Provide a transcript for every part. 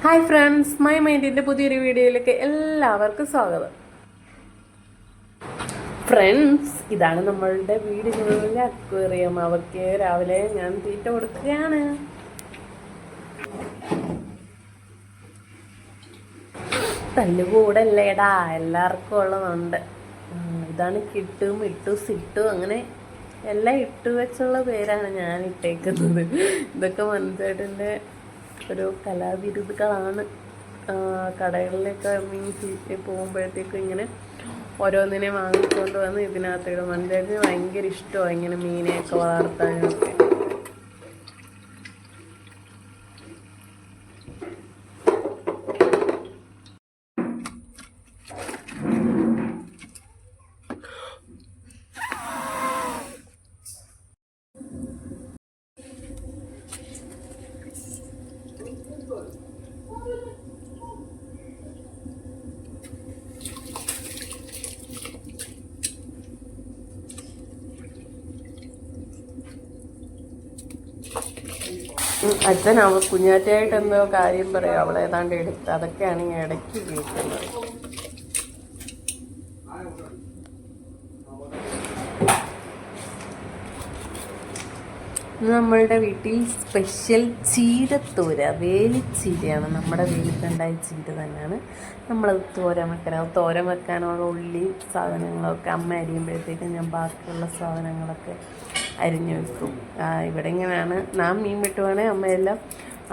Hi friends, my മൈൻഡിൻ്റെ പുതിയൊരു വീഡിയോയിലേക്ക് എല്ലാവർക്കും സ്വാഗതം. ഫ്രണ്ട്സ്, ഇതാണ് നമ്മളുടെ വീടിനുള്ളിലെ അക്വേറിയം. അവർക്ക് രാവിലെ ഞാൻ തീറ്റ കൊടുക്കുകയാണ്. തല്ലുകൂടല്ലേടാ, എല്ലാവർക്കും ഉള്ളതുണ്ട്. ഇതാണ് കിട്ടു, മിട്ടു, സിട്ടു, അങ്ങനെ എല്ലാം ഇട്ടു വെച്ചുള്ള പേരാണ് ഞാൻ ഇട്ടേക്കുന്നത്. ഇതൊക്കെ മനസ്സേട്ടൻ്റെ ഒരു കലാവിരുതുകളാണ്. കടകളിലൊക്കെ മീൻ പോകുമ്പോഴത്തേക്കും ഇങ്ങനെ ഓരോന്നിനെ വാങ്ങിക്കൊണ്ട് വന്ന് ഇതിനകത്തിടും. മനസ്സേട്ടന് ഭയങ്കര ഇഷ്ടമാണ് ഇങ്ങനെ മീനെയൊക്കെ വളർത്താനൊക്കെ. അച്ഛൻ അവൾ കുഞ്ഞാറ്റയായിട്ട് എന്തോ കാര്യം പറയും, അവളേതാണ്ട് എടുത്ത്. അതൊക്കെയാണ് ഈ ഇടയ്ക്ക് കേൾക്കുന്നത്. നമ്മളുടെ വീട്ടിൽ സ്പെഷ്യൽ ചീരത്തോര, വേലിച്ചീരയാണ്. നമ്മുടെ വീട്ടിലുണ്ടായ ചീര തന്നെയാണ് നമ്മളത് തോരൻ വെക്കാൻ. തോരൻ വെക്കാനുള്ള ഉള്ളി സാധനങ്ങളൊക്കെ അമ്മ അരിയുമ്പോഴത്തേക്കും ഞാൻ ബാക്കിയുള്ള സാധനങ്ങളൊക്കെ അരിഞ്ഞു വെക്കും. ഇവിടെ ഇങ്ങനെയാണ്. ഞാൻ മീൻ വെട്ടുവാണെങ്കിൽ അമ്മയെല്ലാം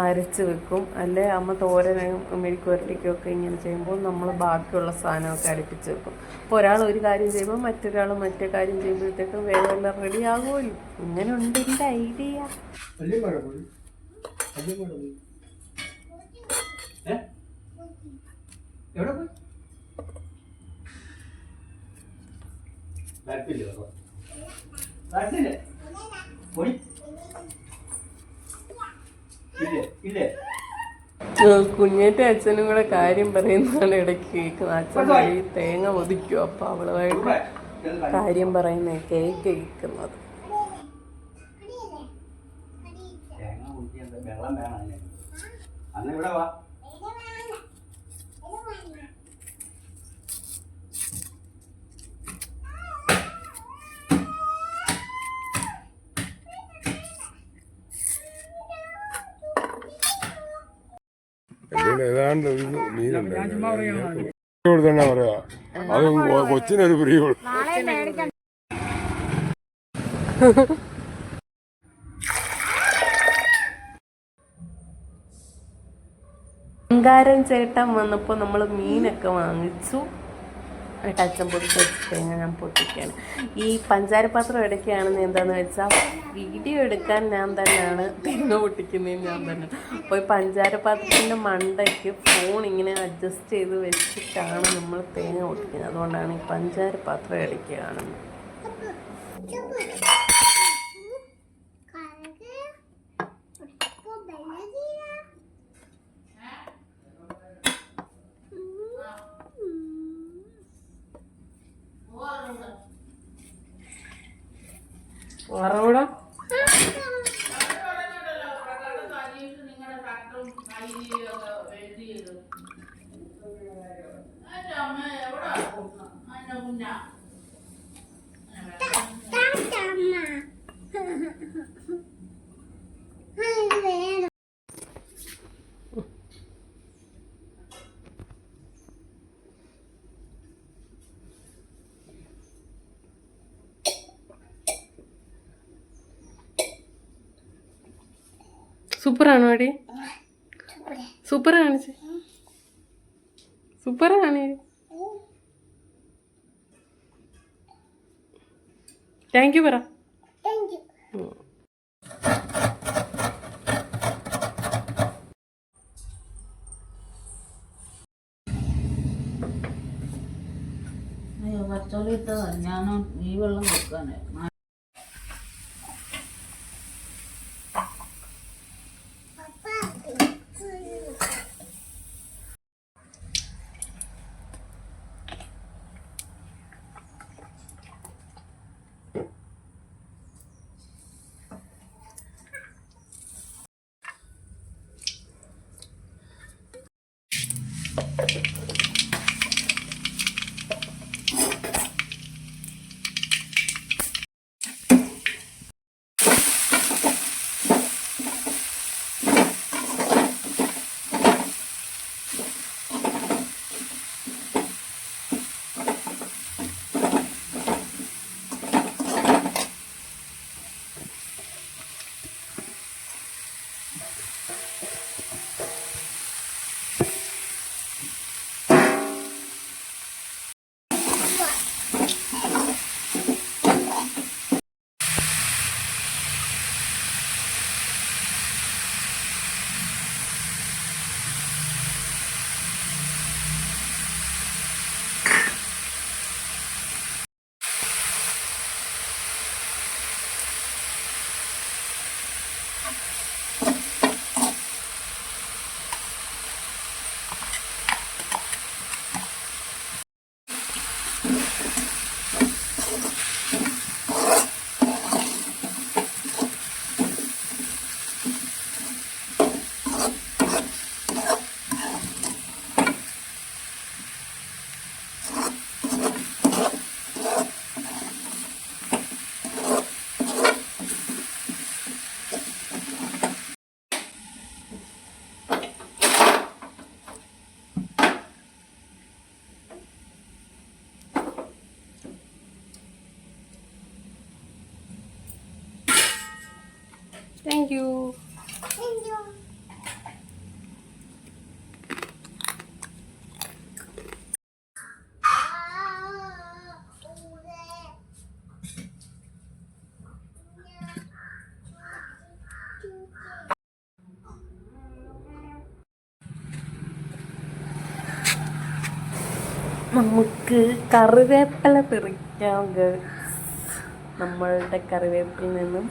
അരച്ച് വെക്കും. അല്ലെ അമ്മ തോരനും മെഴുക്കുവരട്ടിക്കൊക്കെ ഇങ്ങനെ ചെയ്യുമ്പോൾ നമ്മൾ ബാക്കിയുള്ള സാധനമൊക്കെ അടുപ്പിച്ച് വെക്കും. അപ്പോൾ ഒരാൾ ഒരു കാര്യം ചെയ്യുമ്പോൾ മറ്റൊരാൾ മറ്റേ കാര്യം ചെയ്യുമ്പോഴത്തേക്കും വേറെ എല്ലാം റെഡി ആകുമല്ലോ. ഇങ്ങനെ ഉണ്ട് എൻ്റെ ഐഡിയ. കുഞ്ഞേറ്റ അച്ഛനും കൂടെ കാര്യം പറയുന്നതാണ് ഇടയ്ക്ക് കേൾക്കുന്നത്. അച്ഛൻ വഴി തേങ്ങ ഒതുക്കും, അപ്പോൾ അവളുമായിട്ട് കാര്യം പറയുന്ന കേൾക്കുന്നത്. ഏതാണ്ട് ഒരു മീനുണ്ട് തന്നെ പറയാ. അത് കൊച്ചിനൊരു ഫ്രീ അഹങ്കാരൻ ചേട്ടൻ വന്നപ്പോൾ നമ്മൾ മീനൊക്കെ വാങ്ങിച്ചു. അച്ഛൻ പൊട്ടിച്ച് വെച്ചിട്ട് ഞാൻ പൊട്ടിക്കുകയാണ്. ഈ പഞ്ചാരപാത്രം ഇടയ്ക്കാണെന്ന് എന്താണെന്ന് വെച്ചാൽ വീഡിയോ എടുക്കാൻ ഞാൻ തന്നെയാണ്, തേങ്ങ പൊട്ടിക്കുന്നതിന് ഞാൻ തന്നെ. അപ്പോൾ ഈ പഞ്ചാരപാത്രത്തിൻ്റെ മണ്ടയ്ക്ക് ഫോൺ ഇങ്ങനെ അഡ്ജസ്റ്റ് ചെയ്ത് വെച്ചിട്ടാണ് നമ്മൾ തേങ്ങ പൊട്ടിക്കുന്നത്. അതുകൊണ്ടാണ് ഈ പഞ്ചാരപാത്രം ഇടയ്ക്ക് കാണുന്നത്. വറവിട സൂപ്പറാണോ അടി? സൂപ്പർ കാണിച്ച്, സൂപ്പർ കാണി. താങ്ക് യു പറ. പച്ചോളിട്ടതാ ഞാൻ ഈ വെള്ളം വെക്കാനേ. Thank you. നമുക്ക് കറിവേപ്പില പറിക്കാം. നമ്മളുടെ കറിവേപ്പിൽ നിന്നും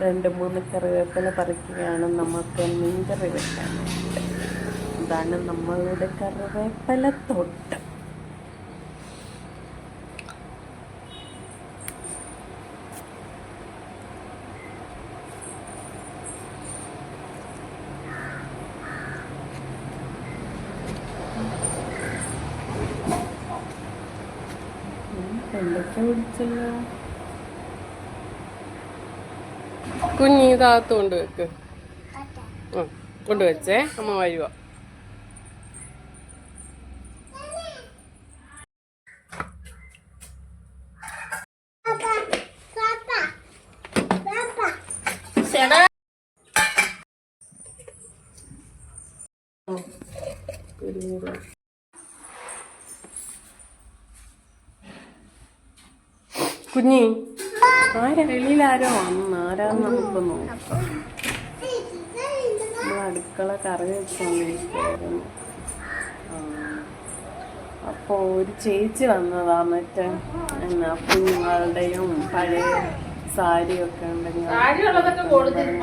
2-3 കറിവേപ്പില പറിക്കുകയാണ് നമുക്ക് മീൻകറി വെക്കാനായിട്ട്. ഇതാണ് നമ്മളുടെ കറിവേപ്പില തോട്ടം. എന്തൊക്കെ പിടിച്ചല്ലോ കുഞ്ഞി. ഇതാകത്ത് കൊണ്ടുവെക്ക്. കൊണ്ടുവച്ചേ, അമ്മ വരുക. കുഞ്ഞി ആരാ? വെളിയിലാരോ വന്ന്. ആരാന്ന് നമുക്ക് നോക്കാം. നമ്മൾ അടുക്കള കറി വെച്ചോണ്ടിരിക്കുന്നു. അപ്പോൾ ഒരു ചേച്ചി വന്നതാ. മറ്റേ എന്നാ കുഞ്ഞുങ്ങളുടെയും പഴയ സാരിയൊക്കെ ഉണ്ടെങ്കിൽ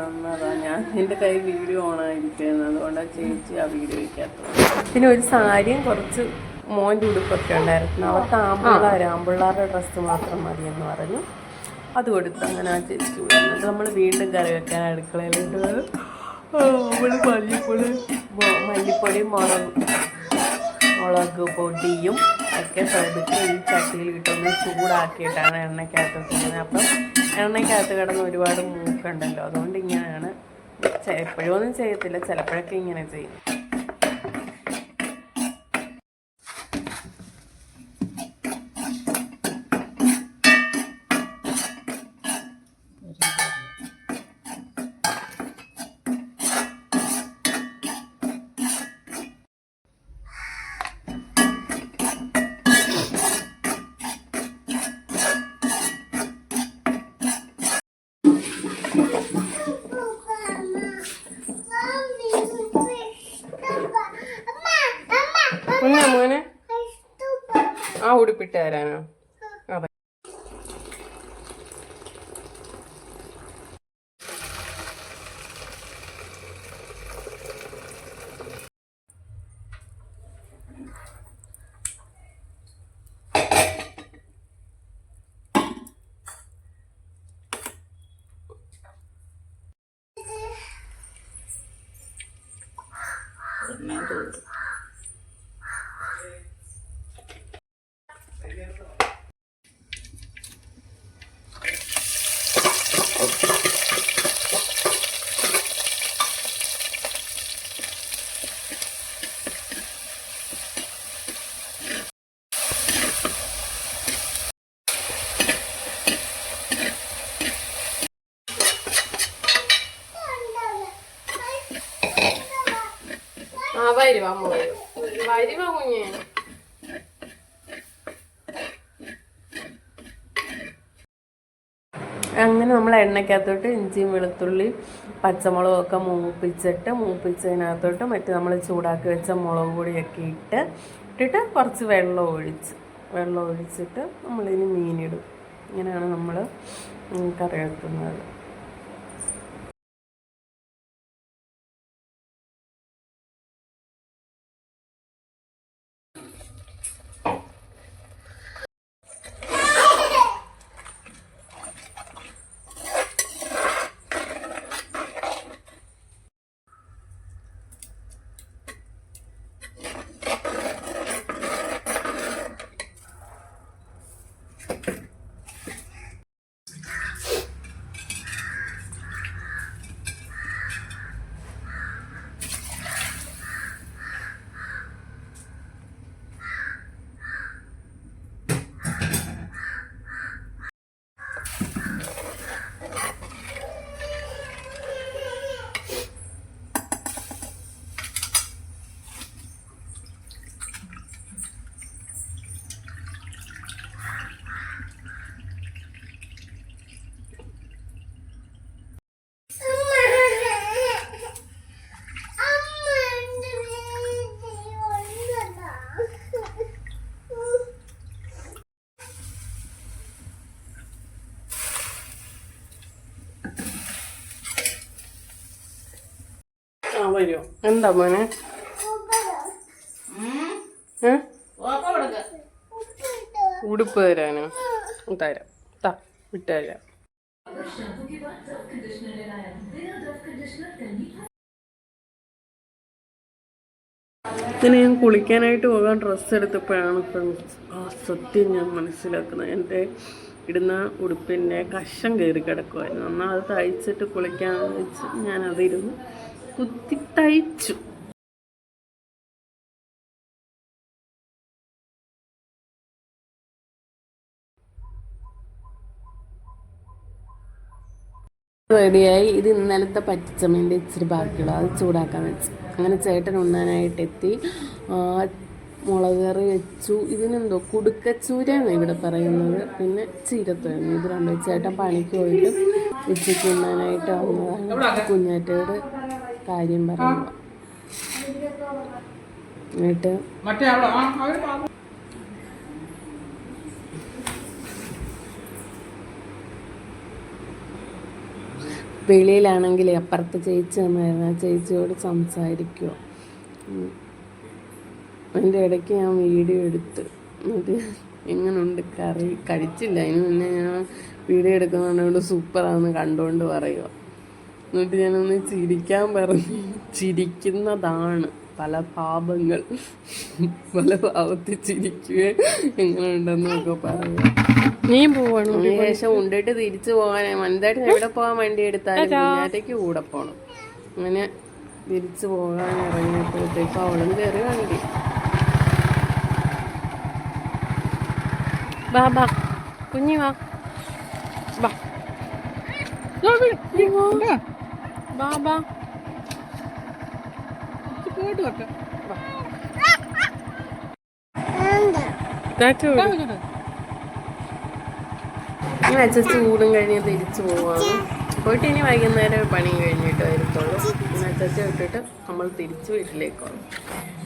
വന്നതാ. ഞാൻ എൻ്റെ കൈ വീഡിയോ ഓണായിരിക്കുന്നത്, അതുകൊണ്ട് ആ ചേച്ചി ആ വീഡിയോ വയ്ക്കാത്തത്. പിന്നെ ഒരു സാരിയും കുറച്ച് മോൻ്റെ ഉടുപ്പൊക്കെ ഉണ്ടായിരുന്നു. അവർക്ക് ആമ്പിള്ളാരുടെ ഡ്രസ്സ് മാത്രം മതിയെന്ന് പറഞ്ഞു. അത് കൊടുത്ത് അങ്ങനെ ആ ചേച്ചി കൊടുക്കുന്നത്. നമ്മൾ വീണ്ടും കറി വെക്കാൻ അടുക്കളയിലിട്ട് നമ്മൾ മല്ലിപ്പൊടിയും മുളക് പൊടിയും ഒക്കെ പതുക്കെ ഈ ചട്ടിയിൽ ഇട്ടൊന്ന് ചൂടാക്കിയിട്ടാണ് എണ്ണയ്ക്കകത്ത് വെക്കുന്നത്. അപ്പം എണ്ണയ്ക്കകത്ത് കിടന്ന് ഒരുപാട് മൂക്കുണ്ടല്ലോ, അതുകൊണ്ട് ഇങ്ങനെയാണ്. എപ്പോഴും ഒന്നും ചെയ്യത്തില്ല, ചിലപ്പോഴൊക്കെ ഇങ്ങനെ ചെയ്യും. മോനെ ആ ഉടുപ്പിട്ട് തരാനോ? അതെ. ആ വരുവാ അമ്മ വരും. വരുവാ കുഞ്ഞേ. അങ്ങനെ നമ്മൾ എണ്ണയ്ക്കകത്തോട്ട് ഇഞ്ചിയും വെളുത്തുള്ളിയും പച്ചമുളകും ഒക്കെ മൂപ്പിച്ചതിനകത്തോട്ട് മറ്റേ നമ്മൾ ചൂടാക്കി വെച്ച മുളക് പൊടിയൊക്കെ ഇട്ടിട്ട് കുറച്ച് വെള്ളം ഒഴിച്ചിട്ട് നമ്മളിനി മീനിടും. ഇങ്ങനെയാണ് നമ്മൾ കറി വെക്കുന്നത്. വരുമോ? എന്താ മോനെ? ഉടുപ്പ് തരാനോ? തരാം. വിട്ടുതരാം. ഇങ്ങനെ ഞാൻ കുളിക്കാനായിട്ട് പോകാൻ ഡ്രസ്സ് എടുത്തപ്പോഴാണ് ഇപ്പം സത്യം ഞാൻ മനസ്സിലാക്കുന്നത്. എൻ്റെ ഇടുന്ന ഉടുപ്പിൻ്റെ കഷം കയറി കിടക്കുമായിരുന്നു. എന്നാൽ അത് തയ്ച്ചിട്ട് കുളിക്കാമെന്ന് വെച്ച് ഞാനതിരുന്ന് കുത്തി തയ്ച്ചു. റെഡിയായി. ഇത് ഇന്നലത്തെ പച്ചമീൻ്റെ ഇച്ചിരി ബാക്കിയുള്ള അത് ചൂടാക്കാൻ വെച്ചു. അങ്ങനെ ചേട്ടൻ ഉണ്ണാനായിട്ട് എത്തി. മുളക് കറി വെച്ചു. ഇതിനെന്തോ കുടുക്കച്ചൂരാണ് ഇവിടെ പറയുന്നത്. പിന്നെ ചീരത്തോരൻ. ഇത് രണ്ടും ചേട്ടൻ പണിക്ക് പോയിട്ട് ഉച്ചയ്ക്ക് ഉണ്ണാനായിട്ട് വന്നതാണ്. കുഞ്ഞാറ്റയോട് കാര്യം പറയുക. എന്നിട്ട് വെളിയിലാണെങ്കിൽ അപ്പുറത്ത് ചേച്ചി വന്നായിരുന്നു. ആ ചേച്ചിയോട് സംസാരിക്കുമോ. അതിൻ്റെ ഇടയ്ക്ക് ഞാൻ വീഡിയോ എടുത്ത് എന്നിട്ട് എങ്ങനെയുണ്ട് കറി കഴിച്ചില്ല. അതിന് മുന്നേ ഞാൻ വീഡിയോ എടുക്കുന്നതുകൊണ്ട് സൂപ്പറാണെന്ന് കണ്ടുകൊണ്ട് പറയുക. എന്നിട്ട് ഞാനൊന്ന് ചിരിക്കാൻ പറഞ്ഞു. ചിരിക്കുന്നതാണ് പല ഭാവങ്ങൾ, പല ഭാവത്തിൽ ചിരിക്കുകയും എങ്ങനെയുണ്ടെന്നൊക്കെ പറയുക. നീ പോവാണ്. ശേഷം ഉണ്ടിട്ട് തിരിച്ചു പോകാൻ മനതായിട്ട് എവിടെ പോകാൻ വണ്ടി എടുത്താലും കുഞ്ഞാറ്റയ്ക്ക് കൂടെ പോകണം. അങ്ങനെ തിരിച്ചു പോകാൻ ഇറങ്ങിയപ്പോഴത്തേക്ക് അവളും കയറി വണ്ടി. ബാ ബാ കുഞ്ഞി വാ ബാ ബാ ബാ ചൂടും കഴിഞ്ഞ് തിരിച്ചു പോവാണ്. പോയിട്ട് ഇനി വൈകുന്നേരം പണി കഴിഞ്ഞിട്ട് വരത്തുള്ളൂ. അച്ചച്ച വിട്ടിട്ട് നമ്മൾ തിരിച്ച് വീട്ടിലേക്ക് പോകണം.